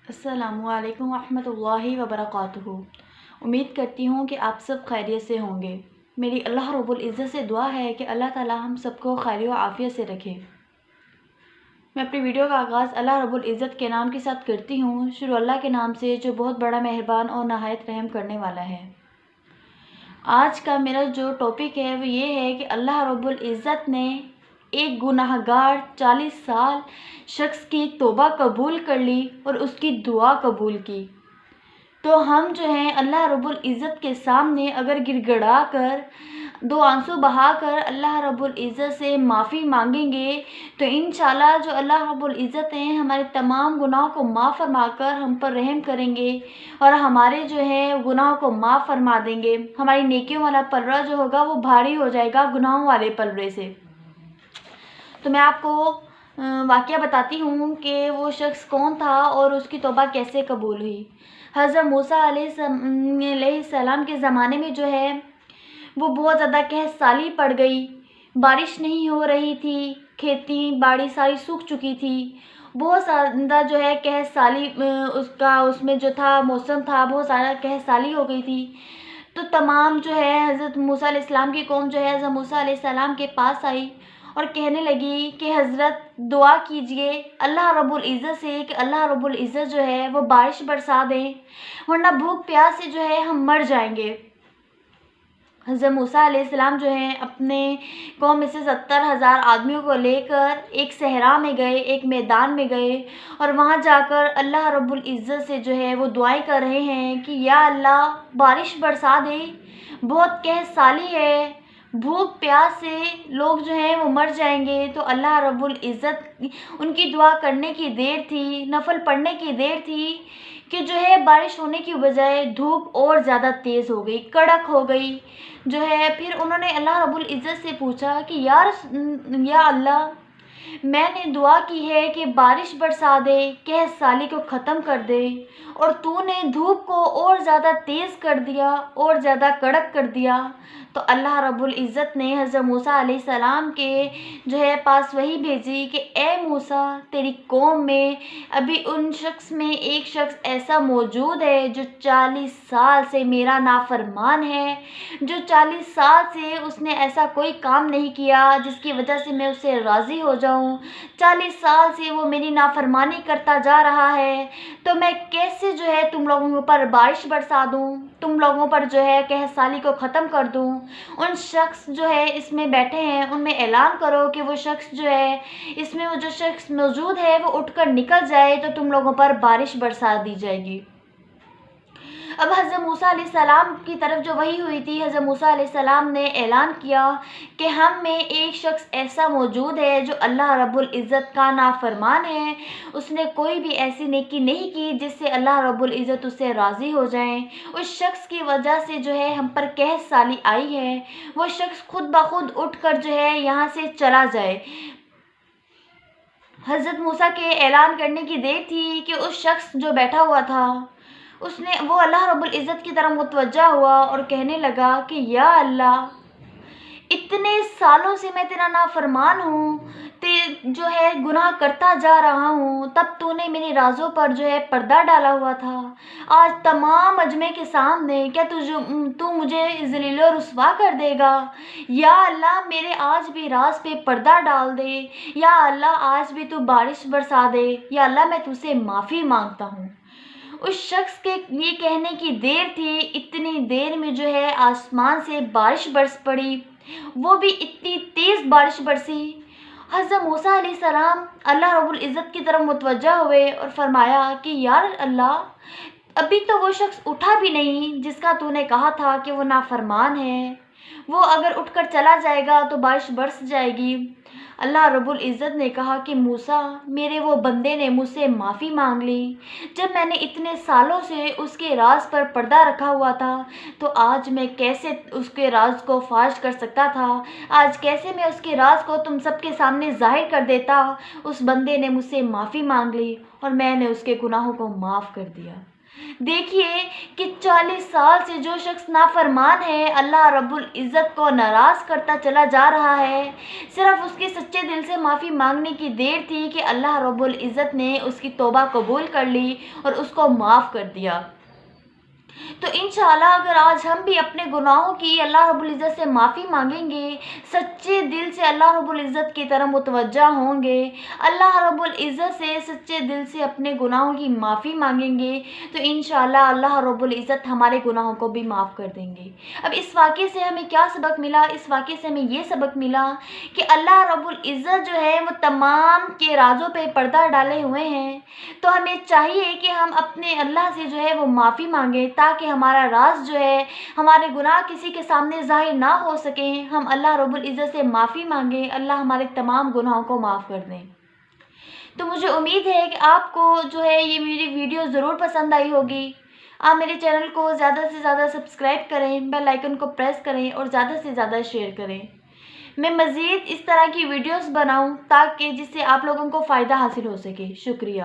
السلام علیکم ورحمۃ اللہ وبرکاتہ۔ امید کرتی ہوں کہ آپ سب خیریت سے ہوں گے۔ میری اللہ رب العزت سے دعا ہے کہ اللہ تعالی ہم سب کو خیر و عافیت سے رکھے۔ میں اپنی ویڈیو کا آغاز اللہ رب العزت کے نام کے ساتھ کرتی ہوں، شروع اللہ کے نام سے جو بہت بڑا مہربان اور نہایت رحم کرنے والا ہے۔ آج کا میرا جو ٹاپک ہے وہ یہ ہے کہ اللہ رب العزت نے ایک گناہ گار 40 سال شخص کی توبہ قبول کر لی اور اس کی دعا قبول کی، تو ہم جو ہیں اللہ رب العزت کے سامنے اگر گڑ گڑا کر دو آنسو بہا کر اللہ رب العزت سے معافی مانگیں گے تو انشاءاللہ جو اللہ رب العزت ہیں ہمارے تمام گناہوں کو معاف فرما کر ہم پر رحم کریں گے اور ہمارے جو ہے گناہوں کو معاف فرما دیں گے۔ ہماری نیکیوں والا پلڑا جو ہوگا وہ بھاری ہو جائے گا گناہوں والے پلڑے سے۔ تو میں آپ کو واقعہ بتاتی ہوں کہ وہ شخص کون تھا اور اس کی توبہ کیسے قبول ہوئی۔ حضرت موسیٰ علیہ السلام کے زمانے میں جو ہے وہ بہت زیادہ قحط سالی پڑ گئی، بارش نہیں ہو رہی تھی، کھیتی باڑی ساری سوکھ چکی تھی، بہت زیادہ جو ہے قحط سالی اس میں جو تھا موسم تھا، بہت زیادہ قحط سالی ہو گئی تھی۔ تو تمام جو ہے حضرت موسیٰ علیہ السلام کی قوم جو ہے حضرت موسیٰ علیہ السلام کے پاس آئی اور کہنے لگی کہ حضرت دعا کیجئے اللہ رب العزت سے کہ اللہ رب العزت جو ہے وہ بارش برسا دیں، ورنہ بھوک پیاس سے جو ہے ہم مر جائیں گے۔ حضرت موسیٰ علیہ السلام جو ہیں اپنے قوم میں سے 70,000 آدمیوں کو لے کر ایک صحرا میں گئے، ایک میدان میں گئے اور وہاں جا کر اللہ رب العزت سے جو ہے وہ دعائیں کر رہے ہیں کہ یا اللہ بارش برسا دے، بہت قحط سالی ہے، بھوک پیاس سے لوگ جو ہیں وہ مر جائیں گے۔ تو اللہ رب العزت ان کی دعا کرنے کی دیر تھی، نفل پڑھنے کی دیر تھی کہ جو ہے بارش ہونے کی بجائے دھوپ اور زیادہ تیز ہو گئی، کڑک ہو گئی جو ہے۔ پھر انہوں نے اللہ رب العزت سے پوچھا کہ یا اللہ میں نے دعا کی ہے کہ بارش برسا دے، قحط سالی کو ختم کر دے، اور تو نے دھوپ کو اور زیادہ تیز کر دیا اور زیادہ کڑک کر دیا۔ تو اللہ رب العزت نے حضرت موسیٰ علیہ السلام کے جو ہے پاس وہی بھیجی کہ اے موسیٰ تیری قوم میں ابھی ان شخص میں ایک شخص ایسا موجود ہے جو 40 سال سے میرا نافرمان ہے، جو 40 سال سے اس نے ایسا کوئی کام نہیں کیا جس کی وجہ سے میں اسے راضی ہو جاؤں، 40 سال سے وہ میری نافرمانی کرتا جا رہا ہے، تو میں کیسے جو ہے تم لوگوں پر بارش برسا دوں، تم لوگوں پر جو ہے قحط سالی کو ختم کر دوں۔ ان شخص جو ہے اس میں بیٹھے ہیں ان میں اعلان کرو کہ وہ شخص جو ہے اس میں وہ جو شخص موجود ہے وہ اٹھ کر نکل جائے تو تم لوگوں پر بارش برسا دی جائے گی۔ اب حضرت موسیٰ علیہ السلام کی طرف جو وحی ہوئی تھی، حضرت موسیٰ علیہ السلام نے اعلان کیا کہ ہم میں ایک شخص ایسا موجود ہے جو اللہ رب العزت کا نافرمان ہے، اس نے کوئی بھی ایسی نیکی نہیں کی جس سے اللہ رب العزت اس سے راضی ہو جائیں، اس شخص کی وجہ سے جو ہے ہم پر قحط سالی آئی ہے، وہ شخص خود بخود اٹھ کر جو ہے یہاں سے چلا جائے۔ حضرت موسیٰ کے اعلان کرنے کی دیر تھی کہ اس شخص جو بیٹھا ہوا تھا وہ اللہ رب العزت کی طرف متوجہ ہوا اور کہنے لگا کہ یا اللہ اتنے سالوں سے میں تیرا نافرمان ہوں، جو ہے گناہ کرتا جا رہا ہوں، تب تو نے میری رازوں پر جو ہے پردہ ڈالا ہوا تھا، آج تمام مجمع کے سامنے کیا تو مجھے ذلیل و رسوا کر دے گا؟ یا اللہ میرے آج بھی راز پہ پردہ ڈال دے، یا اللہ آج بھی تو بارش برسا دے، یا اللہ میں تجھ سے معافی مانگتا ہوں۔ اس شخص کے یہ کہنے کی دیر تھی، اتنی دیر میں جو ہے آسمان سے بارش برس پڑی، وہ بھی اتنی تیز بارش برسی۔ حضرت موسیٰ علیہ السلام اللہ رب العزت کی طرف متوجہ ہوئے اور فرمایا کہ یا اللہ ابھی تو وہ شخص اٹھا بھی نہیں جس کا تو نے کہا تھا کہ وہ نافرمان ہے، وہ اگر اٹھ کر چلا جائے گا تو بارش برس جائے گی۔ اللہ رب العزت نے کہا کہ موسیٰ میرے وہ بندے نے مجھ سے معافی مانگ لی، جب میں نے اتنے سالوں سے اس کے راز پر پردہ رکھا ہوا تھا تو آج میں کیسے اس کے راز کو فاش کر سکتا تھا، آج کیسے میں اس کے راز کو تم سب کے سامنے ظاہر کر دیتا۔ اس بندے نے مجھ سے معافی مانگ لی اور میں نے اس کے گناہوں کو معاف کر دیا۔ دیکھیے کہ 40 سال سے جو شخص نافرمان ہے اللہ رب العزت کو ناراض کرتا چلا جا رہا ہے، صرف اس کے سچے دل سے معافی مانگنے کی دیر تھی کہ اللہ رب العزت نے اس کی توبہ قبول کر لی اور اس کو معاف کر دیا۔ تو انشاءاللہ اگر آج ہم بھی اپنے گناہوں کی اللہ رب العزت سے معافی مانگیں گے، سچے دل سے اللہ رب العزت کی طرف متوجہ ہوں گے، اللہ رب العزت سے سچے دل سے اپنے گناہوں کی معافی مانگیں گے، تو انشاءاللہ اللہ رب العزت ہمارے گناہوں کو بھی معاف کر دیں گے۔ اب اس واقعے سے ہمیں کیا سبق ملا؟ اس واقعے سے ہمیں یہ سبق ملا کہ اللہ رب العزت جو ہے وہ تمام کے رازوں پہ پردہ ڈالے ہوئے ہیں، تو ہمیں چاہیے کہ ہم اپنے اللہ سے جو ہے وہ معافی مانگیں تاکہ ہمارا راز جو ہے، ہمارے گناہ کسی کے سامنے ظاہر نہ ہو سکیں۔ ہم اللہ رب العزت سے معافی مانگیں، اللہ ہمارے تمام گناہوں کو معاف کر دیں۔ تو مجھے امید ہے کہ آپ کو جو ہے یہ میری ویڈیو ضرور پسند آئی ہوگی۔ آپ میرے چینل کو زیادہ سے زیادہ سبسکرائب کریں، بیل آئیکن کو پریس کریں اور زیادہ سے زیادہ شیئر کریں۔ میں مزید اس طرح کی ویڈیوز بناؤں تاکہ جس سے آپ لوگوں کو فائدہ حاصل ہو سکے۔ شکریہ۔